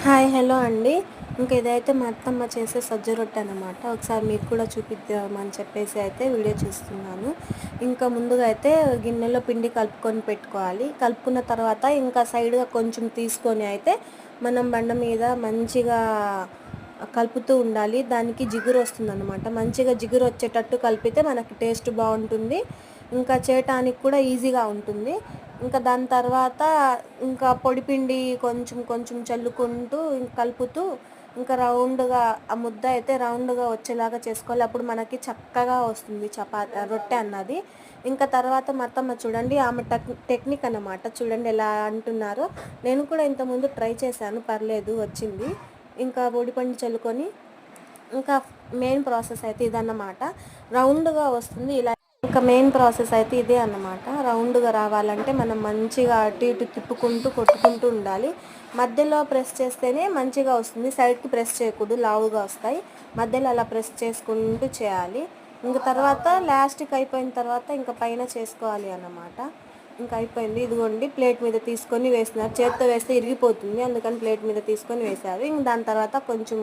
Hi hello అండి. ఇదైతే మా అత్తమ్మ చేసే సజ్జ రొట్టె అనమాట. ఒకసారి మీకు కూడా చూపిద్దామని చెప్పేసి అయితే వీడియో చూస్తున్నాను. ముందుగా అయితే గిన్నెలో పిండి కలుపుకొని పెట్టుకోవాలి. కలుపుకున్న తర్వాత ఇంకా సైడ్గా కొంచెం తీసుకొని అయితే మనం బండ మీద మంచిగా కలుపుతూ ఉండాలి. దానికి జిగురు వస్తుందన్నమాట. మంచిగా జిగురు వచ్చేటట్టు కలిపితే మనకి టేస్ట్ బాగుంటుంది. చేయటానికి కూడా ఈజీగా ఉంటుంది. దాని తర్వాత పొడిపిండి కొంచెం కొంచెం చల్లుకుంటూ కలుపుతూ రౌండ్గా ఆ ముద్ద అయితే రౌండ్గా వచ్చేలాగా చేసుకోవాలి. అప్పుడు మనకి చక్కగా వస్తుంది రొట్టె అన్నది. తర్వాత మా అత్తమ్మ చూడండి, ఆమె టెక్నిక్ అన్నమాట. చూడండి ఎలా అంటున్నారో. నేను కూడా ఇంతకుముందు ట్రై చేశాను, పర్లేదు వచ్చింది. పొడిపిండి చల్లుకొని మెయిన్ ప్రాసెస్ అయితే ఇదన్నమాట. రౌండ్గా వస్తుంది ఇలా. మెయిన్ ప్రాసెస్ అయితే ఇదే అన్నమాట. రౌండ్గా రావాలంటే మనం మంచిగా అటు ఇటు తిప్పుకుంటూ కొట్టుకుంటూ ఉండాలి. మధ్యలో ప్రెస్ చేస్తేనే మంచిగా వస్తుంది. సైడ్కి ప్రెస్ చేయకూడదు, లావుగా వస్తాయి. మధ్యలో అలా ప్రెస్ చేసుకుంటూ చేయాలి. తర్వాత లాస్ట్కి అయిపోయిన తర్వాత పైన చేసుకోవాలి అన్నమాట. అయిపోయింది. ఇదిగోండి, ప్లేట్ మీద తీసుకొని వేస్తున్నారు. చేత్తో వేస్తే ఇరిగిపోతుంది, అందుకని ప్లేట్ మీద తీసుకొని వేశారు. దాని తర్వాత కొంచెం